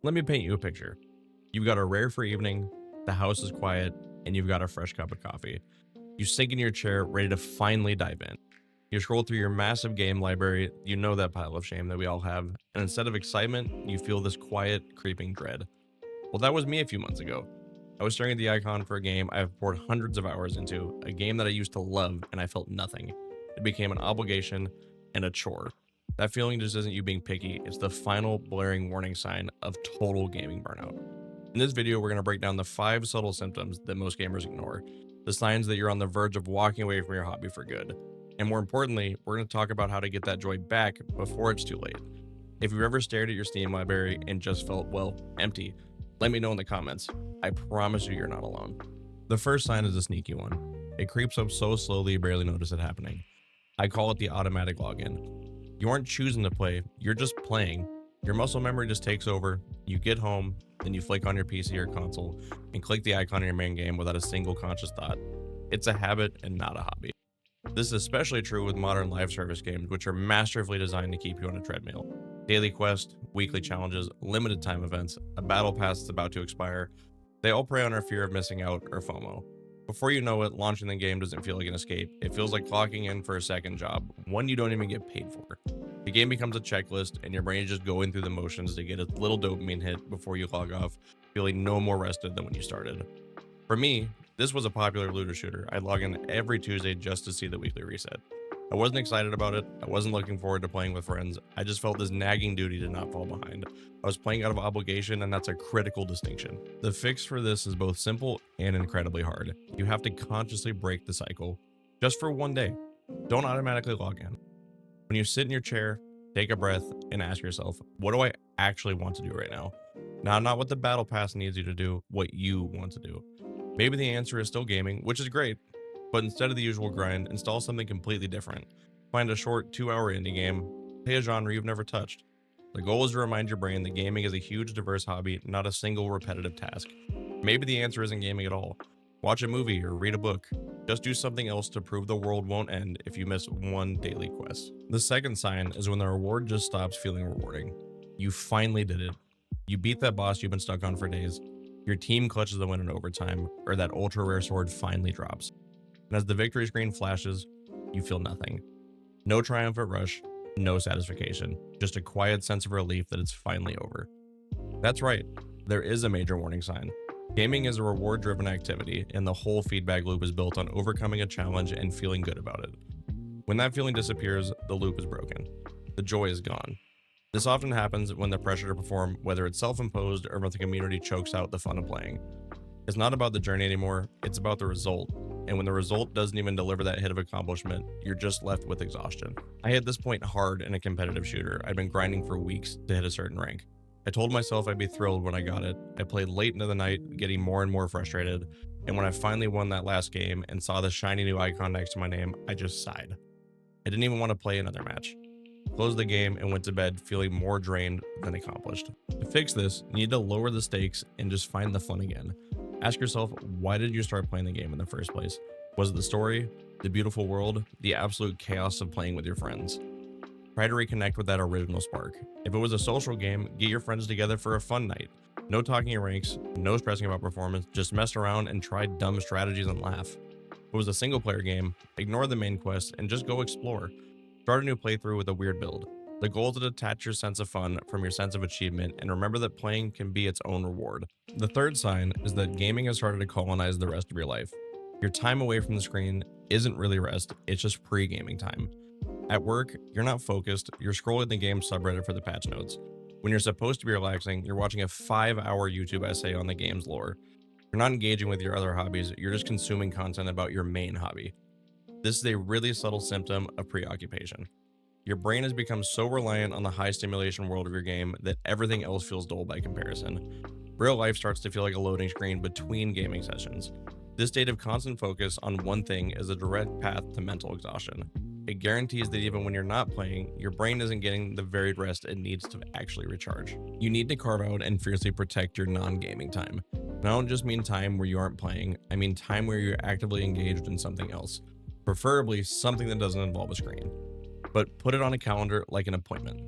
Let me paint you a picture. You've got a rare free evening, the house is quiet, and you've got a fresh cup of coffee. You sink in your chair, ready to finally dive in. You scroll through your massive game library, you know that pile of shame that we all have, and instead of excitement, you feel this quiet, creeping dread. Well, that was me a few months ago. I was staring at the icon for a game I have poured hundreds of hours into, a game that I used to love, and I felt nothing. It became an obligation and a chore. That feeling just isn't you being picky, it's the final blaring warning sign of total gaming burnout. In this video, we're going to break down the 5 subtle symptoms that most gamers ignore, the signs that you're on the verge of walking away from your hobby for good. And more importantly, we're going to talk about how to get that joy back before it's too late. If you've ever stared at your Steam library and just felt, well, empty, let me know in the comments. I promise you, you're not alone. The first sign is a sneaky one. It creeps up so slowly you barely notice it happening. I call it the automatic login. You aren't choosing to play, you're just playing. Your muscle memory just takes over. You get home, then you flick on your PC or console and click the icon in your main game without a single conscious thought. It's a habit and not a hobby. This is especially true with modern live service games, which are masterfully designed to keep you on a treadmill. Daily quests, weekly challenges, limited time events, a battle pass that's about to expire, they all prey on our fear of missing out or FOMO. Before you know it, launching the game doesn't feel like an escape. It feels like clocking in for a second job, one you don't even get paid for. The game becomes a checklist, and your brain is just going through the motions to get a little dopamine hit before you log off, feeling no more rested than when you started. For me, this was a popular looter shooter. I'd log in every Tuesday just to see the weekly reset. I wasn't excited about it. I wasn't looking forward to playing with friends. I just felt this nagging duty to not fall behind. I was playing out of obligation, and that's a critical distinction. The fix for this is both simple and incredibly hard. You have to consciously break the cycle, just for one day. Don't automatically log in. When you sit in your chair, take a breath and ask yourself, what do I actually want to do right now? Now, not what the battle pass needs you to do, what you want to do. Maybe the answer is still gaming, which is great, but instead of the usual grind, install something completely different. Find a short 2-hour indie game, play a genre you've never touched. The goal is to remind your brain that gaming is a huge, diverse hobby, not a single repetitive task. Maybe the answer isn't gaming at all. Watch a movie or read a book. Just do something else to prove the world won't end if you miss one daily quest. The second sign is when the reward just stops feeling rewarding. You finally did it. You beat that boss you've been stuck on for days. Your team clutches the win in overtime, or that ultra rare sword finally drops. And as the victory screen flashes, you feel nothing. No triumphant rush, no satisfaction, just a quiet sense of relief that it's finally over. That's right, there is a major warning sign. Gaming is a reward-driven activity, and the whole feedback loop is built on overcoming a challenge and feeling good about it. When that feeling disappears, the loop is broken. The joy is gone. This often happens when the pressure to perform, whether it's self-imposed or when the community chokes out the fun of playing. It's not about the journey anymore, it's about the result. And when the result doesn't even deliver that hit of accomplishment, you're just left with exhaustion. I hit this point hard in a competitive shooter. I'd been grinding for weeks to hit a certain rank. I told myself I'd be thrilled when I got it. I played late into the night, getting more and more frustrated. And when I finally won that last game and saw the shiny new icon next to my name, I just sighed. I didn't even want to play another match. Closed the game and went to bed feeling more drained than accomplished. To fix this, you need to lower the stakes and just find the fun again. Ask yourself, why did you start playing the game in the first place? Was it the story, the beautiful world, the absolute chaos of playing with your friends? Try to reconnect with that original spark. If it was a social game, get your friends together for a fun night. No talking in ranks, no stressing about performance, just mess around and try dumb strategies and laugh. If it was a single player game, ignore the main quest and just go explore. Start a new playthrough with a weird build. The goal is to detach your sense of fun from your sense of achievement and remember that playing can be its own reward. The third sign is that gaming has started to colonize the rest of your life. Your time away from the screen isn't really rest, it's just pre-gaming time. At work, you're not focused, you're scrolling the game subreddit for the patch notes. When you're supposed to be relaxing, you're watching a 5-hour YouTube essay on the game's lore. You're not engaging with your other hobbies, you're just consuming content about your main hobby. This is a really subtle symptom of preoccupation. Your brain has become so reliant on the high stimulation world of your game that everything else feels dull by comparison. Real life starts to feel like a loading screen between gaming sessions. This state of constant focus on one thing is a direct path to mental exhaustion. It guarantees that even when you're not playing, your brain isn't getting the varied rest it needs to actually recharge. You need to carve out and fiercely protect your non-gaming time. And I don't just mean time where you aren't playing, I mean time where you're actively engaged in something else. Preferably something that doesn't involve a screen. But put it on a calendar like an appointment.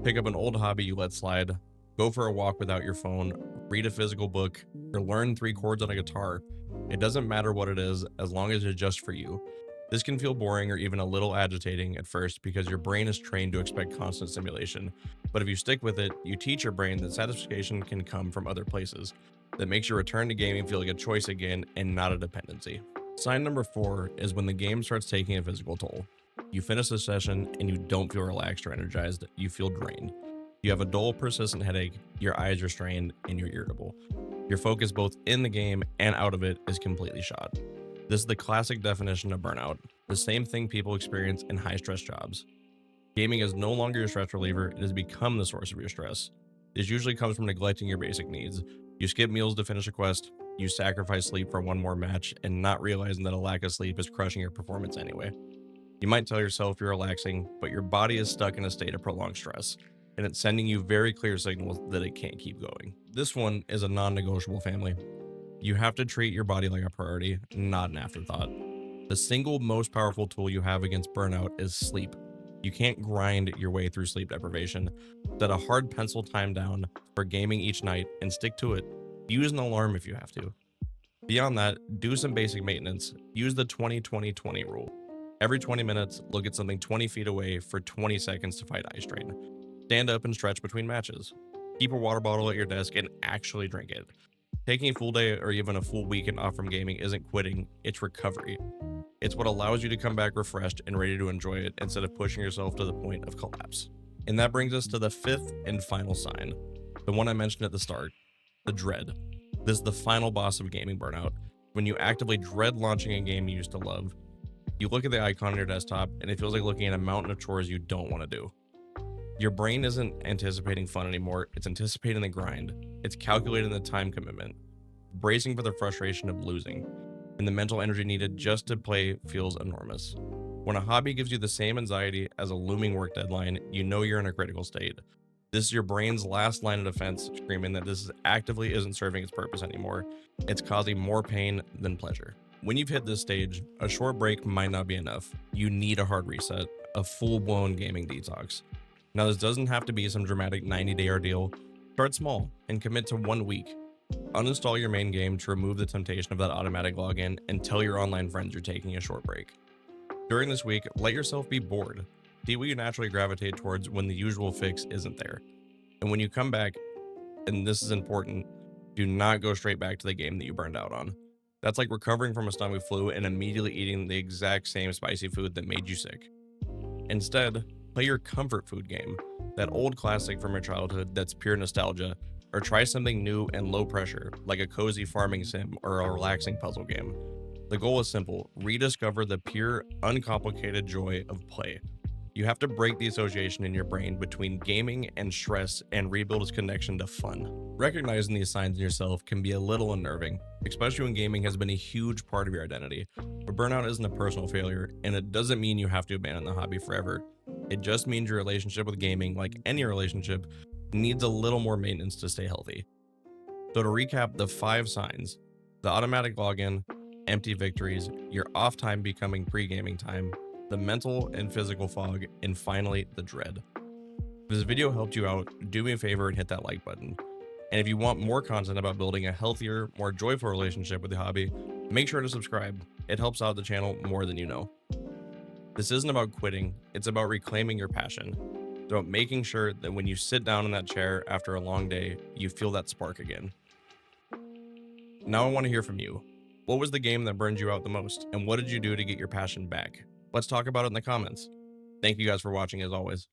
Pick up an old hobby you let slide, Go for a walk without your phone, read a physical book, or learn 3 chords on a guitar. It doesn't matter what it is as long as it's just for you. This can feel boring or even a little agitating at first because your brain is trained to expect constant stimulation. But if you stick with it, you teach your brain that satisfaction can come from other places. That makes your return to gaming feel like a choice again and not a dependency. Sign number 4 is when the game starts taking a physical toll. You finish a session and you don't feel relaxed or energized, you feel drained. You have a dull, persistent headache, your eyes are strained, and you're irritable. Your focus both in the game and out of it is completely shot. This is the classic definition of burnout, the same thing people experience in high-stress jobs. Gaming is no longer your stress reliever, it has become the source of your stress. This usually comes from neglecting your basic needs. You skip meals to finish a quest, you sacrifice sleep for one more match, and not realizing that a lack of sleep is crushing your performance anyway. You might tell yourself you're relaxing, but your body is stuck in a state of prolonged stress, and it's sending you very clear signals that it can't keep going. This one is a non-negotiable, family. You have to treat your body like a priority, not an afterthought. The single most powerful tool you have against burnout is sleep. You can't grind your way through sleep deprivation. Set a hard pencil time down for gaming each night and stick to it. Use an alarm if you have to. Beyond that, do some basic maintenance. Use the 20-20-20 rule. Every 20 minutes, look at something 20 feet away for 20 seconds to fight eye strain. Stand up and stretch between matches. Keep a water bottle at your desk and actually drink it. Taking a full day or even a full weekend off from gaming isn't quitting, it's recovery. It's what allows you to come back refreshed and ready to enjoy it instead of pushing yourself to the point of collapse. And that brings us to the 5th and final sign, the one I mentioned at the start, the dread. This is the final boss of gaming burnout, when you actively dread launching a game you used to love. You look at the icon on your desktop and it feels like looking at a mountain of chores you don't want to do. Your brain isn't anticipating fun anymore, it's anticipating the grind. It's calculating the time commitment, bracing for the frustration of losing, and the mental energy needed just to play feels enormous. When a hobby gives you the same anxiety as a looming work deadline, you know you're in a critical state. This is your brain's last line of defense, screaming that this actively isn't serving its purpose anymore. It's causing more pain than pleasure. When you've hit this stage, a short break might not be enough. You need a hard reset, a full-blown gaming detox. Now, this doesn't have to be some dramatic 90-day ordeal. Start small and commit to 1 week. Uninstall your main game to remove the temptation of that automatic login and tell your online friends you're taking a short break. During this week, let yourself be bored. See what you naturally gravitate towards when the usual fix isn't there. And when you come back, and this is important, do not go straight back to the game that you burned out on. That's like recovering from a stomach flu and immediately eating the exact same spicy food that made you sick. Instead, play your comfort food game, that old classic from your childhood that's pure nostalgia, or try something new and low pressure, like a cozy farming sim or a relaxing puzzle game. The goal is simple: rediscover the pure, uncomplicated joy of play. You have to break the association in your brain between gaming and stress and rebuild its connection to fun. Recognizing these signs in yourself can be a little unnerving, especially when gaming has been a huge part of your identity. But burnout isn't a personal failure, and it doesn't mean you have to abandon the hobby forever. It just means your relationship with gaming, like any relationship, needs a little more maintenance to stay healthy. So to recap the 5 signs: the automatic login, empty victories, your off time becoming pre-gaming time, the mental and physical fog, and finally, the dread. If this video helped you out, do me a favor and hit that like button. And if you want more content about building a healthier, more joyful relationship with the hobby, make sure to subscribe. It helps out the channel more than you know. This isn't about quitting, it's about reclaiming your passion. It's about making sure that when you sit down in that chair after a long day, you feel that spark again. Now I want to hear from you. What was the game that burned you out the most? And what did you do to get your passion back? Let's talk about it in the comments. Thank you guys for watching as always.